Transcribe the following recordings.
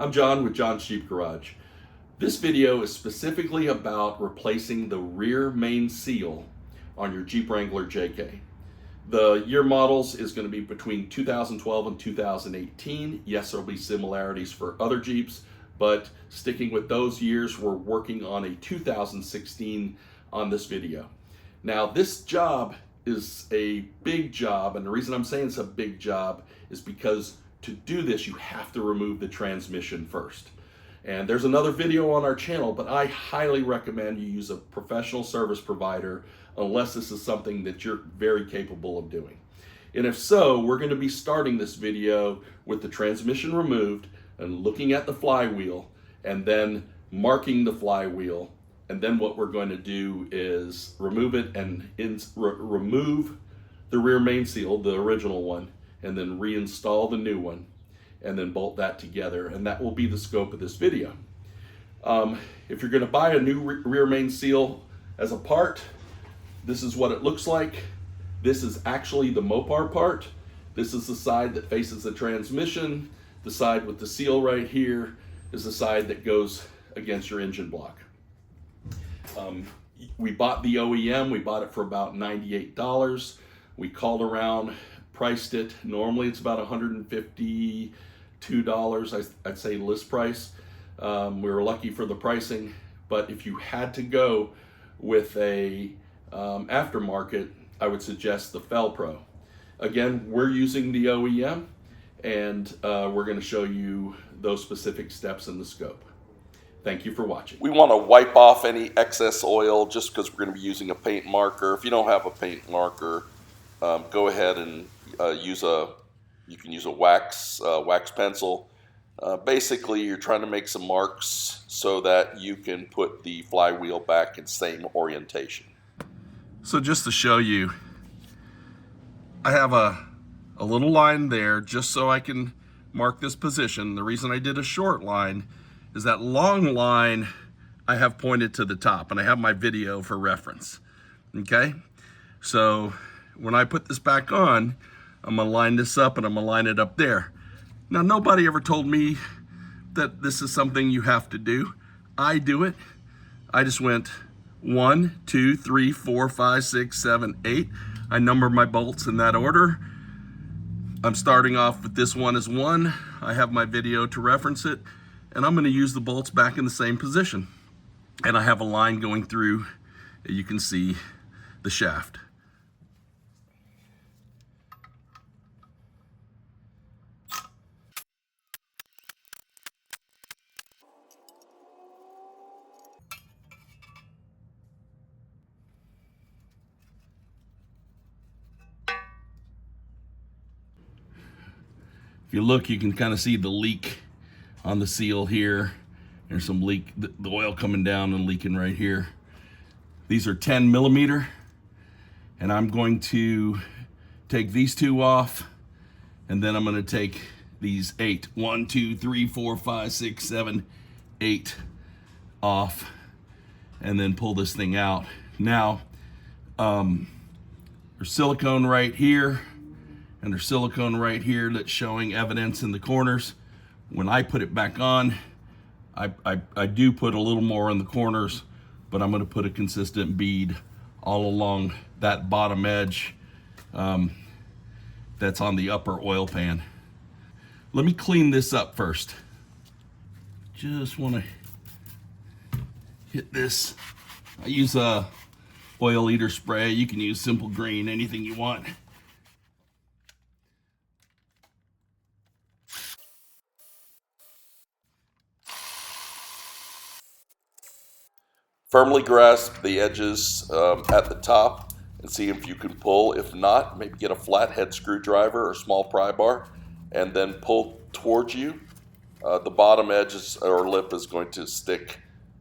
I'm John with John's Jeep Garage. This video is specifically about replacing the rear main seal on your Jeep Wrangler JK. The year models is going to be between 2012 and 2018. Yes, there'll be similarities for other Jeeps, but sticking with those years, we're working on a 2016 on this video. Now, this job is a big job, and the reason I'm saying it's a big job is because to do this, you have to remove the transmission first. And there's another video on our channel, but I highly recommend you use a professional service provider unless this is something that you're very capable of doing. And if so, we're going to be starting this video with the transmission removed and looking at the flywheel and then marking the flywheel. And then what we're going to do is remove it and remove the rear main seal, the original one, and then reinstall the new one and then bolt that together. And that will be the scope of this video. If you're going to buy a new rear main seal as a part, this is what it looks like. This is actually the Mopar part. This is the side that faces the transmission. The side with the seal right here is the side that goes against your engine block. We bought the OEM, we bought it for about $98. We called around, priced it. Normally it's about $152, I'd say list price. We were lucky for the pricing, but if you had to go with a aftermarket, I would suggest the Pro. Again, we're using the OEM, and we're going to show you those specific steps in the scope. Thank you for watching. We want to wipe off any excess oil just because we're going to be using a paint marker. If you don't have a paint marker, go ahead and you can use a wax pencil. Basically, you're trying to make some marks so that you can put the flywheel back in same orientation. So just to show you, I have a little line there just so I can mark this position. The reason I did a short line is that long line I have pointed to the top, and I have my video for reference. Okay, so when I put this back on, I'm gonna line this up and I'm gonna line it up there. Now, nobody ever told me that this is something you have to do. I do it. I just went 1, 2, 3, 4, 5, 6, 7, 8. I number my bolts in that order. I'm starting off with this one as 1. I have my video to reference it, and I'm going to use the bolts back in the same position. And I have a line going through, you can see the shaft. If you look, you can kind of see the leak on the seal here. There's some leak, the oil coming down and leaking right here. These are 10 millimeter, and I'm going to take these 2 off, and then I'm going to take these 8, 1, 2, 3, 4, 5, 6, 7, 8 off, and then pull this thing out. Now, there's silicone right here, and there's silicone right here that's showing evidence in the corners. When I put it back on, I do put a little more in the corners, but I'm going to put a consistent bead all along that bottom edge that's on the upper oil pan. Let me clean this up first. Just want to hit this. I use a oil eater spray. You can use Simple Green, anything you want. Firmly grasp the edges at the top and see if you can pull. If not, maybe get a flathead screwdriver or small pry bar and then pull towards you. The bottom edge or lip is going to stick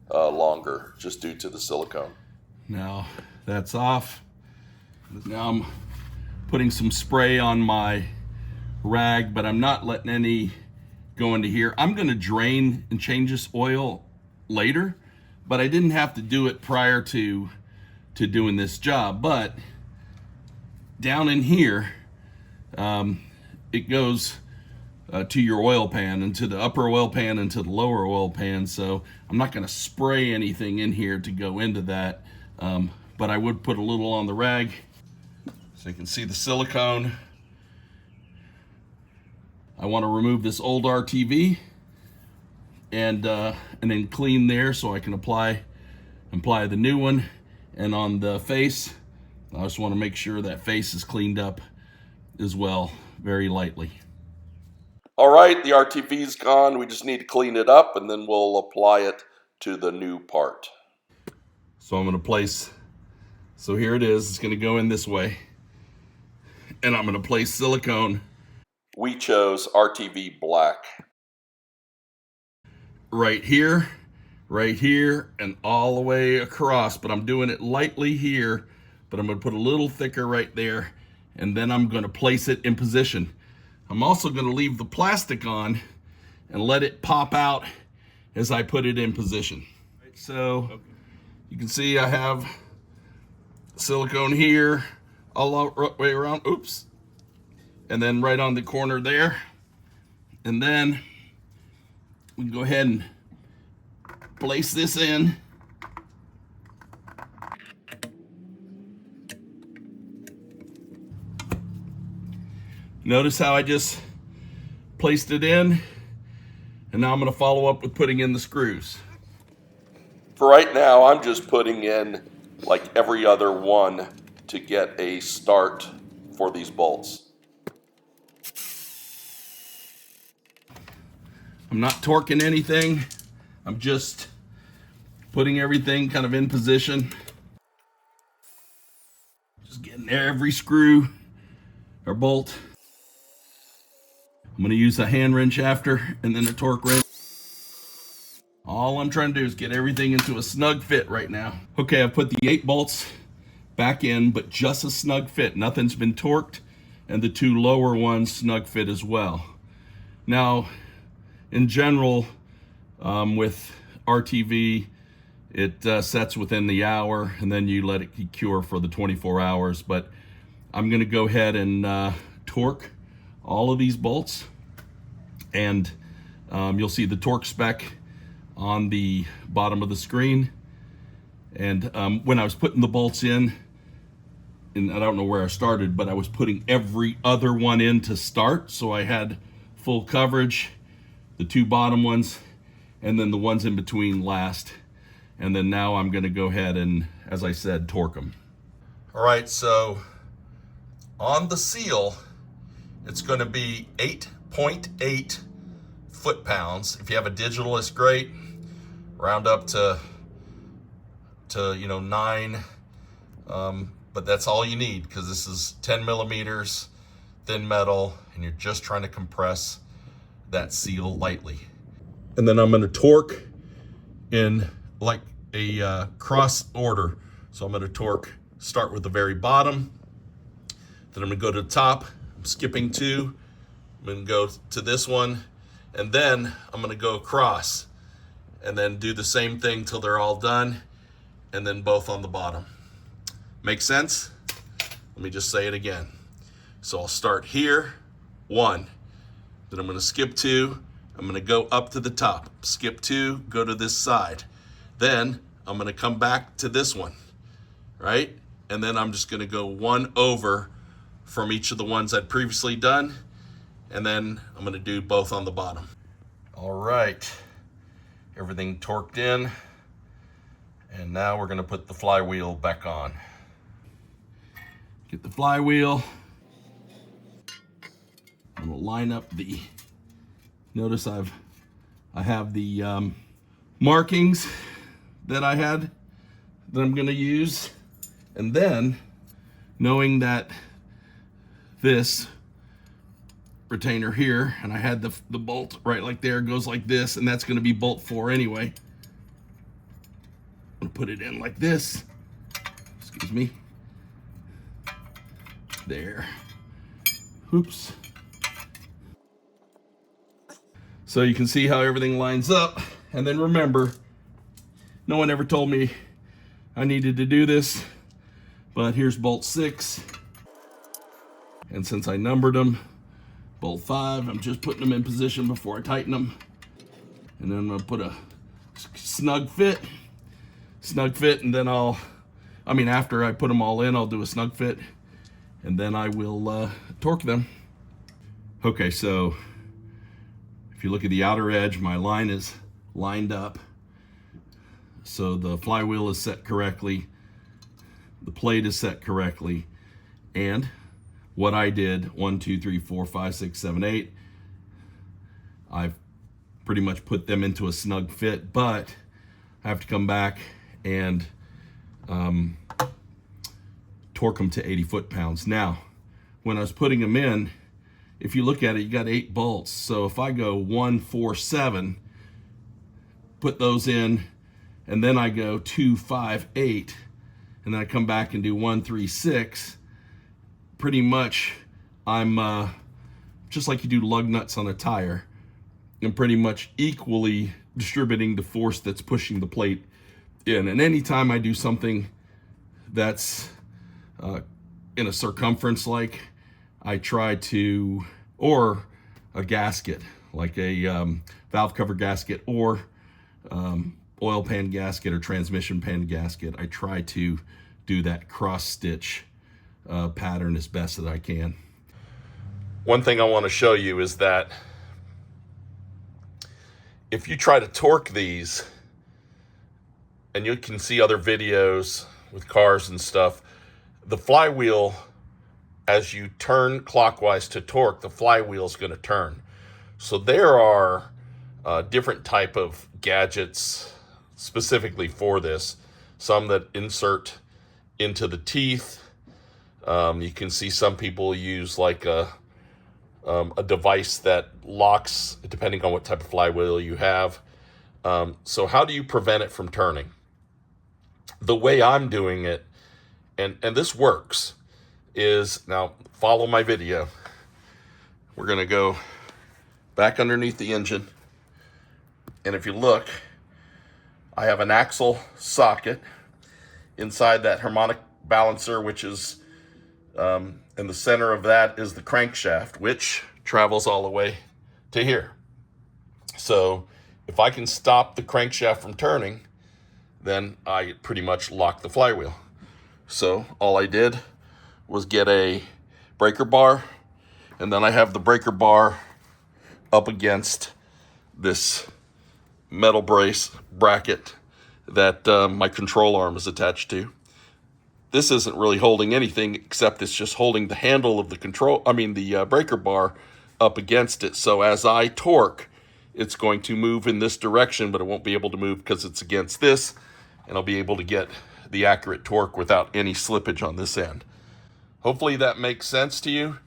longer just due to the silicone. Now that's off. Now I'm putting some spray on my rag, but I'm not letting any go into here. I'm going to drain and change this oil later, but I didn't have to do it prior to doing this job. But down in here, it goes to your oil pan, and to the upper oil pan and to the lower oil pan. So I'm not going to spray anything in here to go into that, but I would put a little on the rag so you can see the silicone. I want to remove this old RTV and then clean there so I can apply the new one. And on the face, I just want to make sure that face is cleaned up as well, very lightly. All right, the RTV's gone. We just need to clean it up, and then we'll apply it to the new part. So I'm going to place, so here it is. It's going to go in this way. And I'm going to place silicone. We chose RTV black. Right here, and all the way across. But I'm doing it lightly here, but I'm going to put a little thicker right there. And then I'm going to place it in position. I'm also going to leave the plastic on and let it pop out as I put it in position. So you can see I have silicone here all the way around, oops, and then right on the corner there. And then we can go ahead and place this in. Notice how I just placed it in, and now I'm going to follow up with putting in the screws. For right now, I'm just putting in like every other one to get a start for these bolts. I'm not torquing anything. I'm just putting everything kind of in position. Just getting every screw or bolt. I'm going to use a hand wrench after, and then a torque wrench. All I'm trying to do is get everything into a snug fit right now. Okay, I've put the 8 bolts back in, but just a snug fit. Nothing's been torqued, and the 2 lower ones snug fit as well. Now, in general, with RTV, it sets within the hour, and then you let it cure for the 24 hours. But I'm going to go ahead and torque all of these bolts, and you'll see the torque spec on the bottom of the screen. And when I was putting the bolts in, and I don't know where I started, but I was putting every other one in to start, so I had full coverage, the 2 bottom ones, and then the ones in between last. And then now I'm going to go ahead and, as I said, torque them. All right, so on the seal, it's going to be 8.8 foot-pounds. If you have a digital, it's great. Round up to 9, but that's all you need, because this is 10 millimeters thin metal, and you're just trying to compress that seal lightly. And then I'm going to torque in like a cross order. So I'm going to torque, start with the very bottom, then I'm going to go to the top. I'm skipping 2. I'm going to go to this one, and then I'm going to go across, and then do the same thing till they're all done, and then both on the bottom. Make sense? Let me just say it again. So I'll start here, 1. Then I'm going to skip 2. I'm going to go up to the top. Skip 2, go to this side. Then I'm going to come back to this one, right? And then I'm just going to go 1 over from each of the ones I'd previously done, and then I'm going to do both on the bottom. All right, everything torqued in, and now we're going to put the flywheel back on. Get the flywheel. I'm going to line up the, notice I have the markings that I had that I'm going to use, and then knowing that this retainer here, and I had the bolt right like there, goes like this, and that's going to be bolt 4 anyway. I'm going to put it in like this. Excuse me. There. Oops. So you can see how everything lines up. And then remember, no one ever told me I needed to do this, but here's bolt 6. And since I numbered them, Bolt 5, I'm just putting them in position before I tighten them. And then I'm gonna put a snug fit, and then after I put them all in, I'll do a snug fit, and then I will torque them. Okay, so if you look at the outer edge, my line is lined up. So the flywheel is set correctly, the plate is set correctly, and what I did, 1, 2, 3, 4, 5, 6, 7, 8, I've pretty much put them into a snug fit, but I have to come back and torque them to 80 foot-pounds. Now, when I was putting them in, if you look at it, you got 8 bolts. So if I go 1, 4, 7, put those in, and then I go 2, 5, 8, and then I come back and do 1, 3, 6, pretty much I'm just like you do lug nuts on a tire. I'm pretty much equally distributing the force that's pushing the plate in. And anytime I do something that's in a circumference, like I try to, or a gasket, like a valve cover gasket, or oil pan gasket or transmission pan gasket, I try to do that cross stitch pattern as best that I can. One thing I want to show you is that if you try to torque these, and you can see other videos with cars and stuff, the flywheel, as you turn clockwise to torque, the flywheel is going to turn. So there are different type of gadgets specifically for this. Some that insert into the teeth. You can see some people use like a device that locks, depending on what type of flywheel you have. So how do you prevent it from turning? The way I'm doing it, and this works, is, now follow my video. We're gonna go back underneath the engine, and if you look, I have an axle socket inside that harmonic balancer, which is in the center of that is the crankshaft, which travels all the way to here. So if I can stop the crankshaft from turning, then I pretty much lock the flywheel. So all I did was get a breaker bar, and then I have the breaker bar up against this metal bracket that my control arm is attached to. This isn't really holding anything, except it's just holding the handle of the breaker bar up against it. So as I torque, it's going to move in this direction, but it won't be able to move because it's against this, and I'll be able to get the accurate torque without any slippage on this end. Hopefully that makes sense to you.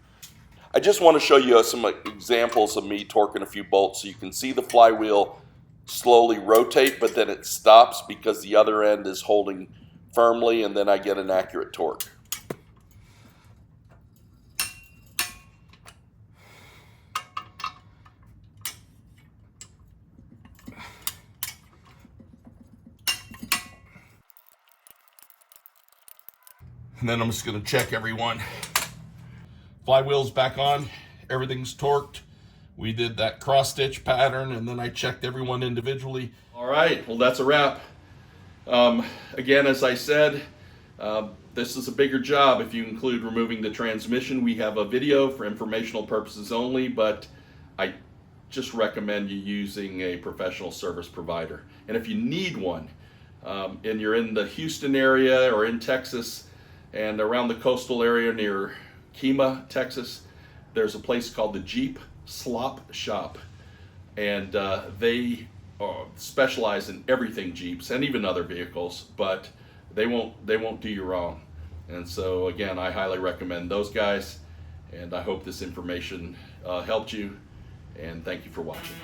I just want to show you some examples of me torquing a few bolts so you can see the flywheel slowly rotate, but then it stops because the other end is holding firmly, and then I get an accurate torque. And then I'm just going to check everyone. Flywheel's back on, everything's torqued. We did that cross stitch pattern, and then I checked everyone individually. All right, well, that's a wrap. Again, as I said, this is a bigger job if you include removing the transmission. We have a video for informational purposes only, but I just recommend you using a professional service provider. And if you need one, and you're in the Houston area or in Texas and around the coastal area near Kemah, Texas, there's a place called the Jeep Slop Shop, and they specialize in everything Jeeps and even other vehicles, but they won't do you wrong. And so again, I highly recommend those guys, and I hope this information helped you, and thank you for watching.